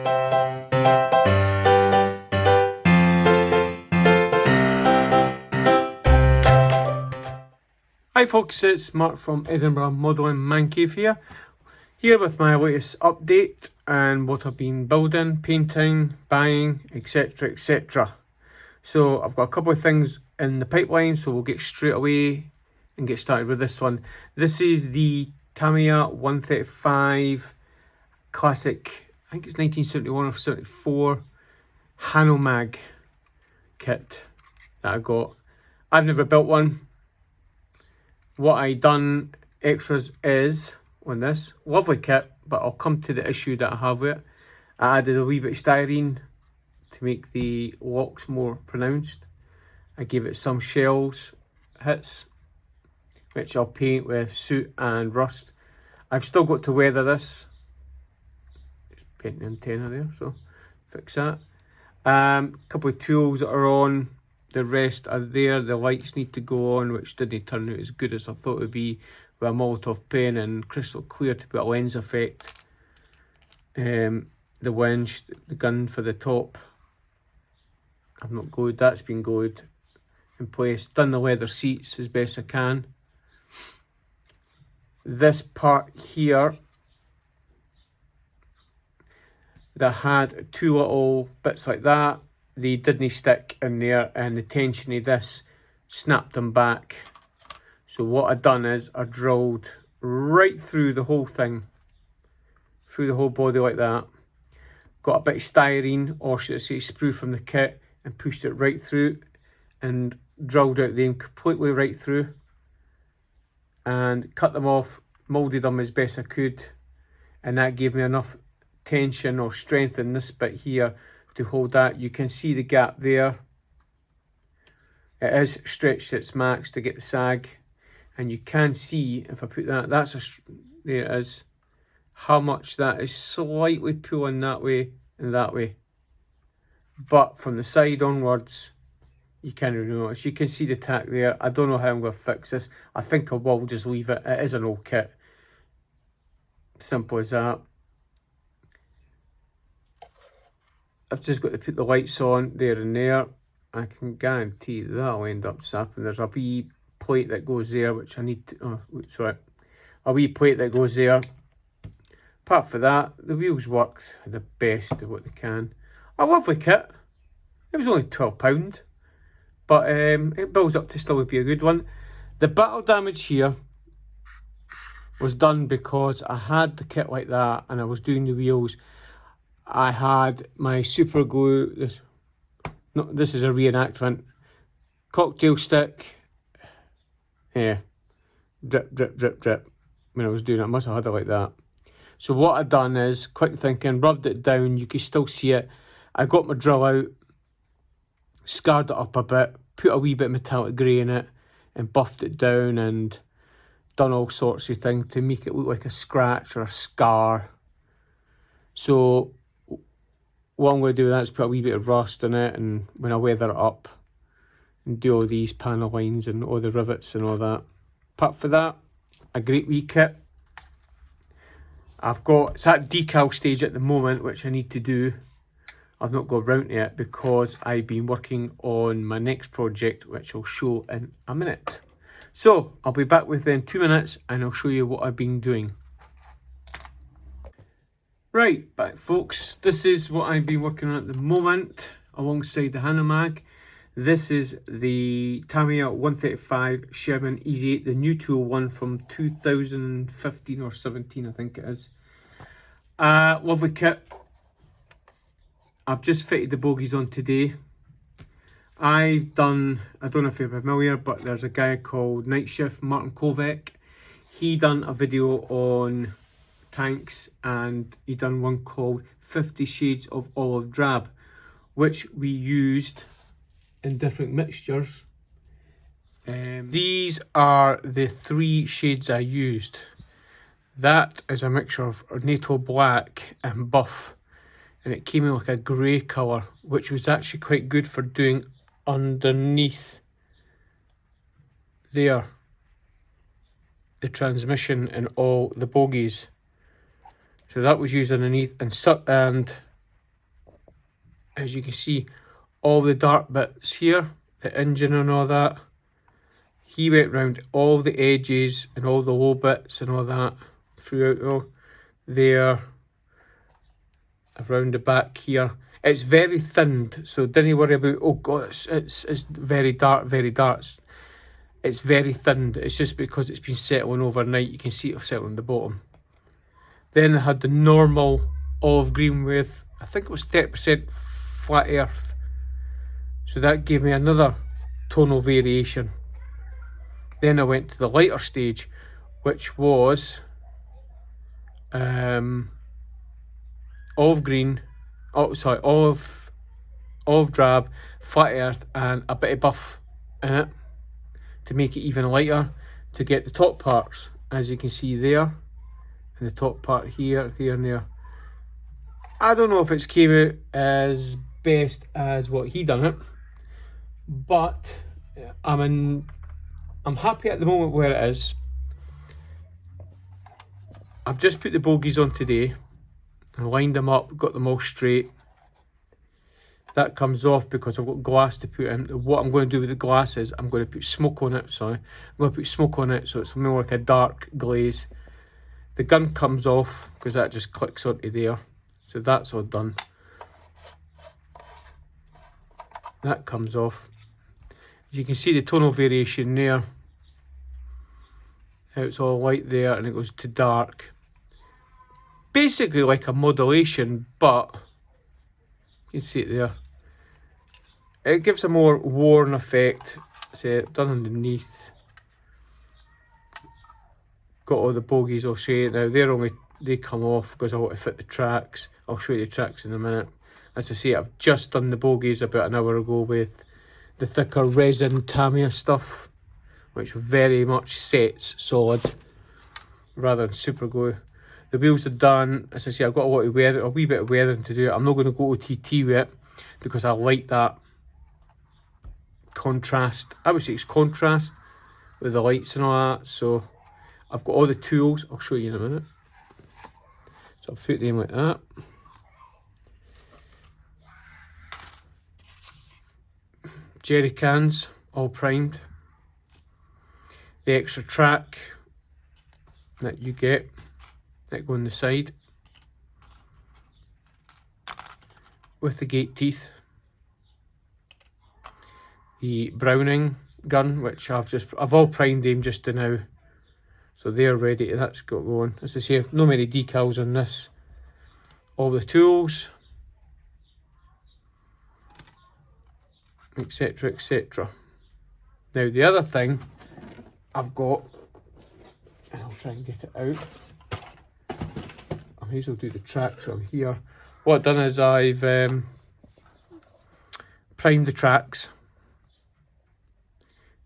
Hi folks, it's Mark from Edinburgh Modelling Man Cave here with my latest update and what I've been building, painting, buying, etc, etc. So I've got a couple of things in the pipeline, so we'll get straight away and get started with this one. This is the Tamiya 135 classic, I think it's 1971 or 74 Hanomag kit that I got. I've never built one. What I done extras is on this lovely kit, but I'll come to the issue that I have with it. I added a wee bit of styrene to make the locks more pronounced. I gave it some shells hits, which I'll paint with soot and rust. I've still got to weather this. Just paint the antenna there, so fix that. Couple of tools that are on. The rest are there. The lights need to go on, which didn't turn out as good as I thought it would be, with a Molotov pen and crystal clear to put a lens effect. The winch, the gun for the top, I've not glued. That's been glued in place. Done the leather seats as best I can. This part here that had two little bits like that, they didn't stick in there, and the tension of this snapped them back. So what I done is I drilled right through the whole thing, through the whole body like that. Got a bit of styrene, or should I say sprue from the kit, and pushed it right through and drilled out them completely right through and cut them off, moulded them as best I could, and that gave me enough tension or strength in this bit here to hold that. You can see the gap there. It is stretched at its max to get the sag, and you can see if I put that, there it is, how much that is slightly pulling that way and that way. But from the side onwards, you can't really notice. You can see the tack there. I don't know how I'm going to fix this. I think I will just leave it. It is an old kit. Simple as that. I've just got to put the lights on there and there. I can guarantee that'll end up snapping. There's a wee plate that goes there, which I need to, a wee plate that goes there. Apart from that, the wheels work the best of what they can. A lovely kit. It was only £12, but it builds up to still be a good one. The battle damage here was done because I had the kit like that and I was doing the wheels. I had my super glue, this is a reenactment, cocktail stick, yeah, drip, drip, drip, drip. When I was doing it, I must have had it like that. So what I done is, quick thinking, rubbed it down, you could still see it. I got my drill out, scarred it up a bit, put a wee bit of metallic grey in it, and buffed it down and done all sorts of things to make it look like a scratch or a scar. So what I'm going to do with that is put a wee bit of rust in it, and when I weather it up and do all these panel lines and all the rivets and all that. Apart from that, a great wee kit. It's at decal stage at the moment, which I need to do. I've not got around to it because I've been working on my next project, which I'll show in a minute. So I'll be back within 2 minutes and I'll show you what I've been doing. Right, back folks, this is what I've been working on at the moment alongside the Hanomag. This is the Tamiya 135 Sherman Easy 8, the new tool one from 2015 or 17, I think it is. Lovely kit. I've just fitted the bogies on today. I don't know if you're familiar, but there's a guy called Night Shift, Martin Kovac. He done a video on tanks, and he done one called 50 Shades of Olive Drab, which we used in different mixtures. These are the 3 shades I used. That is a mixture of NATO black and buff, and it came in like a grey colour, which was actually quite good for doing underneath there, the transmission and all the bogies. So that was used underneath, and as you can see, all the dark bits here, the engine and all that. He went round all the edges and all the low bits and all that throughout all there, around the back here. It's very thinned, so don't worry about, oh god, it's very dark, very dark. It's very thinned. It's just because it's been settling overnight. You can see it settling on the bottom. Then I had the normal olive green with, I think it was 30% flat earth. So that gave me another tonal variation. Then I went to the lighter stage, which was olive green, olive drab, flat earth, and a bit of buff in it to make it even lighter, to get the top parts, as you can see there, and the top part here, there and there. I don't know if it's came out as best as what he done it, but I'm happy at the moment where it is. I've just put the bogies on today and lined them up, got them all straight. That comes off because I've got glass to put in. What I'm going to do with the glass is I'm going to put smoke on it. I'm going to put smoke on it so it's more like a dark glaze. The gun comes off because that just clicks onto there. So that's all done. That comes off. You can see the tonal variation there. How it's all light there and it goes to dark. Basically like a modulation, but you can see it there. It gives a more worn effect. Say done underneath. Got all the bogies, I'll show you now. They come off because I want to fit the tracks. I'll show you the tracks in a minute. As I say, I've just done the bogies about an hour ago with the thicker resin Tamiya stuff, which very much sets solid rather than super glue. The wheels are done. As I say, I've got a wee bit of weathering to do. I'm not going to go OTT with it because I like that contrast. I would say it's contrast with the lights and all that. So I've got all the tools. I'll show you in a minute. So I'll put them like that. Jerry cans, all primed. The extra track that you get that go on the side with the gate teeth. The Browning gun, which I've all primed them just to now, so they're ready. That's got going. As I say, no many decals on this. All the tools, etc, etc. Now the other thing I've got, and I'll try and get it out. I may as well do the tracks on here. What I've done is I've primed the tracks,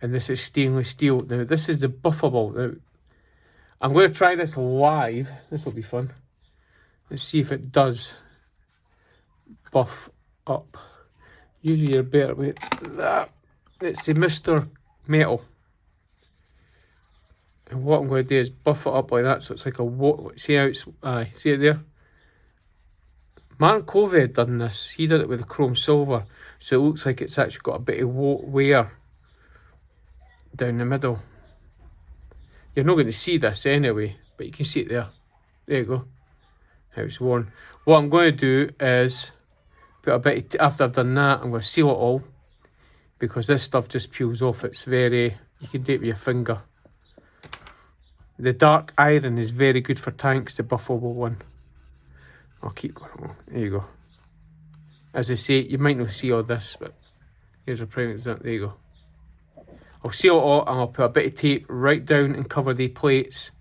and this is stainless steel. Now this is the buffable. Now I'm going to try this live. This will be fun. Let's see if it does buff up. Usually you're better with that. It's the Mr. Metal. And what I'm going to do is buff it up like that, so it's like a see how it's see it there. Martin Covey had done this. He did it with the chrome silver, so it looks like it's actually got a bit of wear down the middle. You're not going to see this anyway, but you can see it there. There you go. How it's worn. What I'm going to do is put a bit after I've done that, I'm going to seal it all because this stuff just peels off. It's very, you can do it with your finger. The dark iron is very good for tanks, the buffable one. I'll keep going. Oh, there you go. As I say, you might not see all this, but here's a prime example. There you go. I'll seal it all and I'll put a bit of tape right down and cover the plates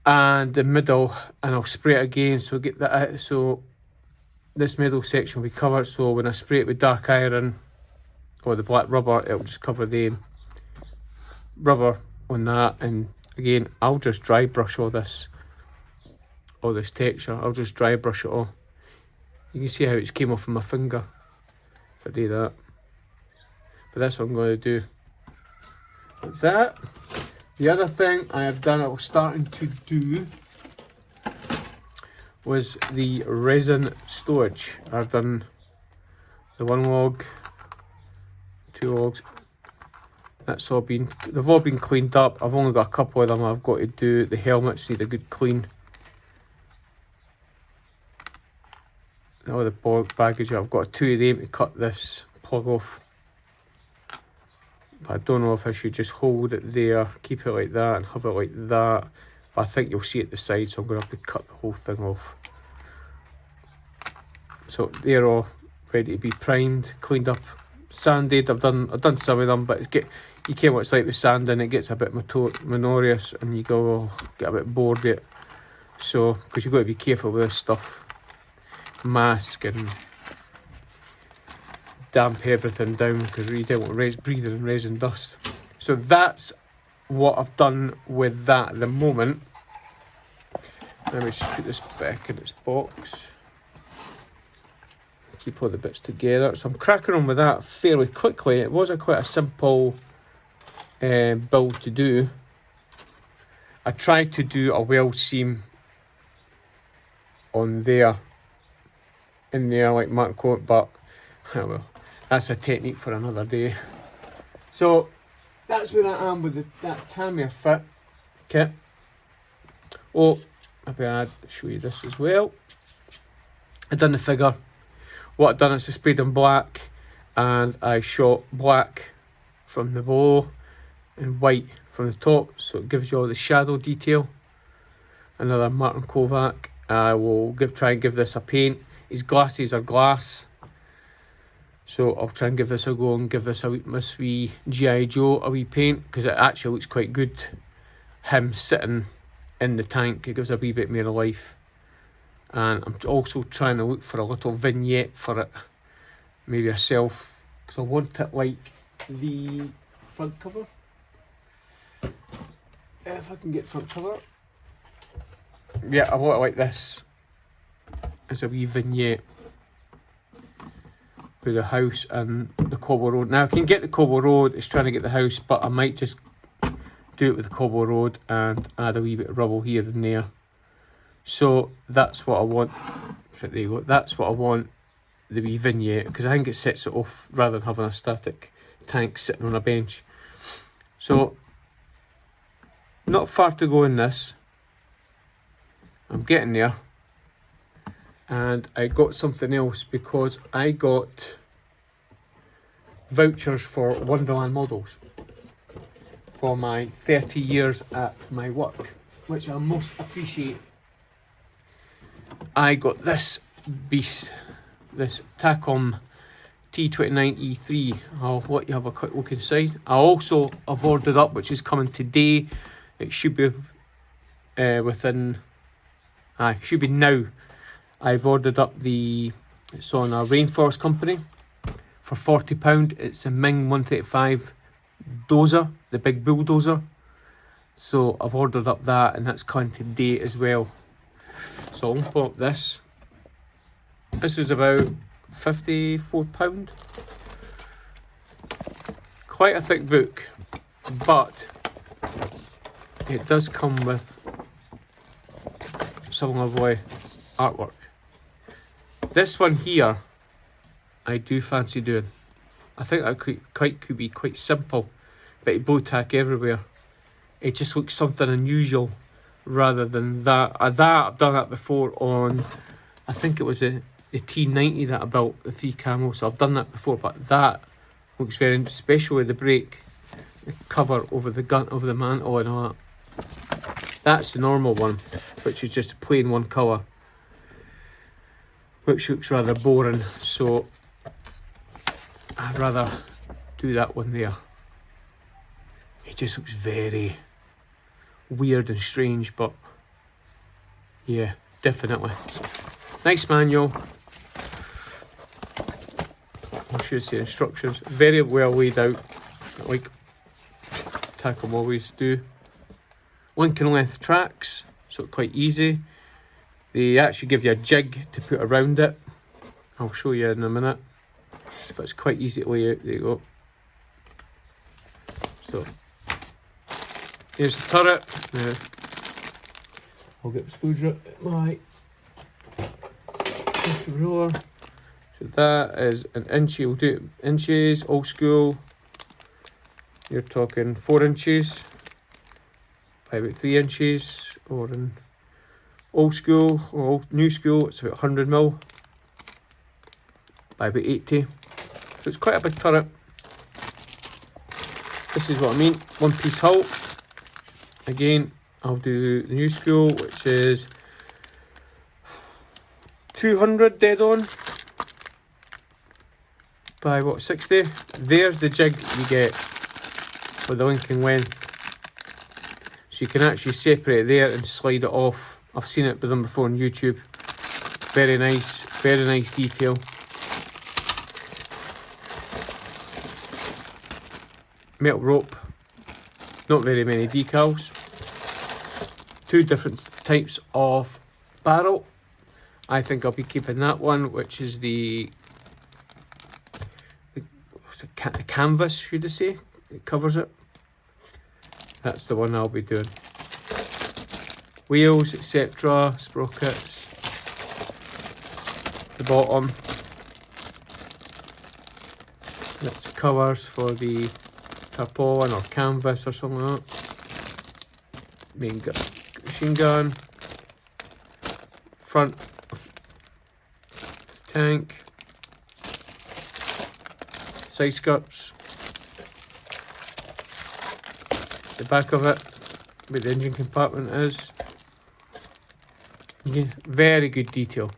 and the middle, and I'll spray it again so get that. So this middle section will be covered. So when I spray it with dark iron or the black rubber, it'll just cover the rubber on that. And again, I'll just dry brush all this texture. I'll just dry brush it all. You can see how it's came off of my finger if I do that. But that's what I'm going to do with that. The other thing I have done, I was starting to do was the resin storage. I've done the 1 log, 2 logs. They've all been cleaned up. I've only got a couple of them I've got to do. The helmets need a good clean. All the baggage, I've got 2 of them to cut this plug off. But I don't know if I should just hold it there, keep it like that and have it like that. But I think you'll see it the side, so I'm going to have to cut the whole thing off. So they're all ready to be primed, cleaned up, sanded. I've done some of them, but you can't what it's like with sanding. It gets a bit monotonous and you get a bit bored with it. So, because you've got to be careful with this stuff. Mask and damp everything down because you don't want breathing in resin dust. So that's what I've done with that at the moment. Let me just put this back in its box. Keep all the bits together. So I'm cracking on with that fairly quickly. It was quite a simple build to do. I tried to do a weld seam on there, in there like Mark quote, but well, that's a technique for another day. So that's where I am with that Tamiya fit kit. Oh, maybe I'd show you this as well. I done the figure. What I've done is I sprayed in black and I shot black from the below and white from the top, so it gives you all the shadow detail. Another Martin Kovac. I will try and give this a paint. His glasses are glass, so I'll try and give this a go and give this this wee G.I. Joe a wee paint, because it actually looks quite good. Him sitting in the tank, it gives a wee bit more life. And I'm also trying to look for a little vignette for it, maybe a self, because I want it like the front cover. If I can get front cover. Yeah, I want it like this, as a wee vignette with the house and the cobble road. Now I can get the cobble road, it's trying to get the house, but I might just do it with the cobble road and add a wee bit of rubble here and there. So that's what I want. There you go. That's what I want, the wee vignette, because I think it sets it off rather than having a static tank sitting on a bench. So not far to go in this. I'm getting there. And I got something else, because I got vouchers for Wonderland models for my 30 years at my work, which I most appreciate. I got this beast, this Tacom T29E3. I'll let you have a quick look inside. I also have ordered up, which is coming today. It should be should be now. I've ordered up it's on a Rainforest company for £40. It's a Ming 135 dozer, the big bulldozer. So I've ordered up that, and that's coming today as well. So I'll open up this. This is about £54. Quite a thick book, but it does come with some lovely artwork. This one here, I do fancy doing. I think that could be quite simple, but it bow tack everywhere. It just looks something unusual rather than that. I've done that before on, I think it was the T90 that I built, the 3 camo. So I've done that before, but that looks very special with the brake, the cover over the gun, over the mantle and all that. That's the normal one, which is just a plain one colour, which looks rather boring, so I'd rather do that one there. It just looks very weird and strange, but yeah, definitely. Nice manual. I'll show you the instructions. Very well laid out, like Tacom always do. Link and length tracks, so it's quite easy. They actually give you a jig to put around it. I'll show you in a minute, but it's quite easy to lay out. There you go. So here's the turret. Now I'll get the exposure at my ruler. So that is an inch. We'll do it inches, old school. You're talking 4 inches by about 3 inches, or in old school or new school, it's about 100mm by about 80. So it's quite a big turret. This is what I mean, one piece hull. Again, I'll do the new school, which is 200 dead on by what, 60. There's the jig you get for the linking length. So you can actually separate it there and slide it off. I've seen it with them before on YouTube. Very nice detail. Metal rope, not very many decals. 2 different types of barrel. I think I'll be keeping that one, which is the canvas, should I say? It covers it. That's the one I'll be doing. Wheels, etc., sprockets. The bottom. That's the covers for the tarpaulin or canvas or something like that. Main machine gun. Front of the tank. Side skirts. The back of it, where the engine compartment is. Yeah, very good detail.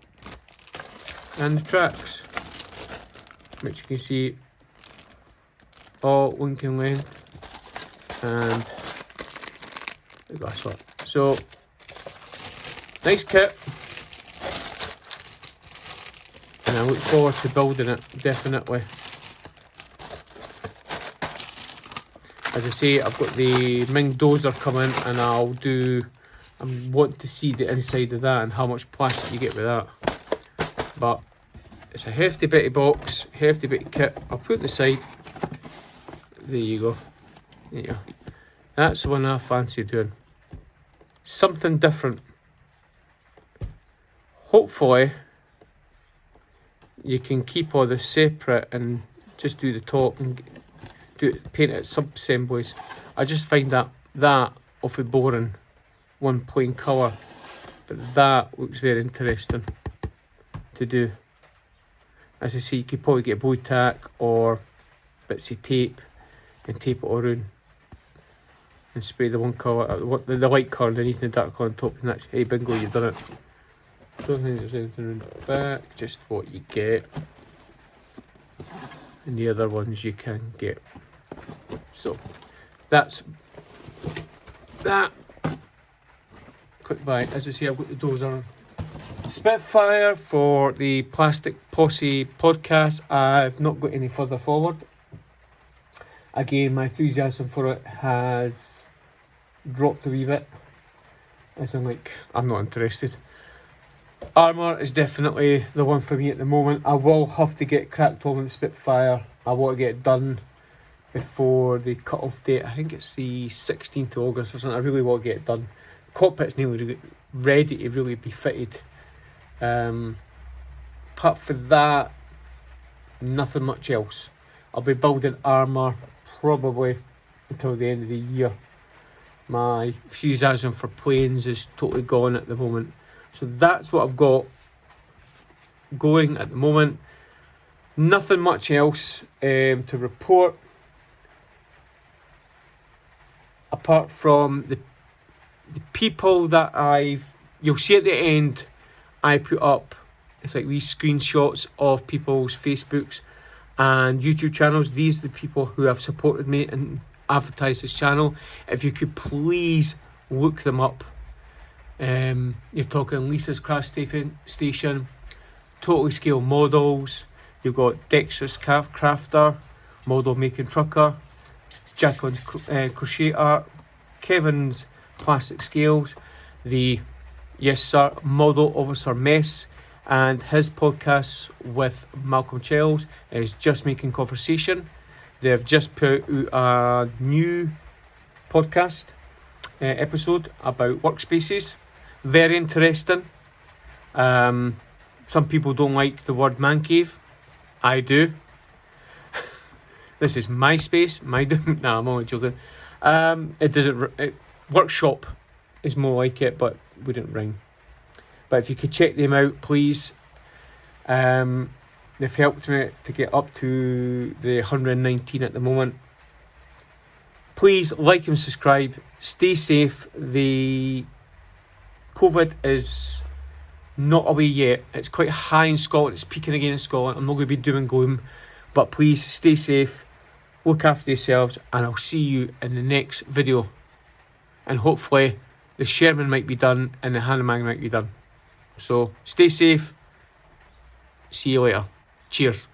And the tracks, which you can see all linking length and the glass one. So nice kit, and I look forward to building it, definitely. As I say, I've got the Ming dozer coming, and I want to see the inside of that and how much plastic you get with that. But it's a hefty bitty box, hefty bitty kit. I'll put it on the side. There you go. There you go. That's the one I fancy doing. Something different. Hopefully, you can keep all this separate and just do the top and paint it sub-assemblies. I just find that awfully boring, one plain colour, but that looks very interesting to do. As I say, you could probably get bow tack or bits of tape and tape it all around and spray the one colour, the light colour underneath and the dark colour on top, and that's, hey bingo, you've done it. Don't think there's anything around the back, just what you get, and the other ones you can get. So that's that. Quick buy. As I say, I've got the dozer Spitfire for the Plastic Posse podcast. I've not got any further forward. Again, my enthusiasm for it has dropped a wee bit. As in, like, I'm not interested. Armour is definitely the one for me at the moment. I will have to get cracked on with the Spitfire. I want to get it done before the cut-off date. I think it's the 16th of August or something. I really want to get it done. Cockpit's nearly ready to really be fitted. Apart from that, nothing much else. I'll be building armour probably until the end of the year. My enthusiasm for planes is totally gone at the moment. So that's what I've got going at the moment. Nothing much else to report, apart from the people that you'll see at the end, I put up, it's like these screenshots of people's Facebooks and YouTube channels. These are the people who have supported me and advertised this channel. If you could please look them up. You're talking Lisa's Craft Station, Totally Scale Models, you've got Dexter's Crafter, Model Making Trucker, Jacqueline's Crochet Art, Kevin's Plastic Scales, the Yes Sir Model Officer Mess, and his podcast with Malcolm Chells is Just Making Conversation. They've just put out a new podcast episode about workspaces. Very interesting. So some people don't like the word man cave. I do. This is my space, my nah, I'm only joking. It doesn't. Workshop is more like it, but wouldn't ring. But if you could check them out, please. They've helped me to get up to the 119 at the moment. Please like and subscribe. Stay safe. The COVID is not away yet. It's quite high in Scotland. It's peaking again in Scotland. I'm not going to be doom and gloom. But please stay safe. Look after yourselves. And I'll see you in the next video. And hopefully the Sherman might be done and the Hanomag might be done. So stay safe. See you later. Cheers.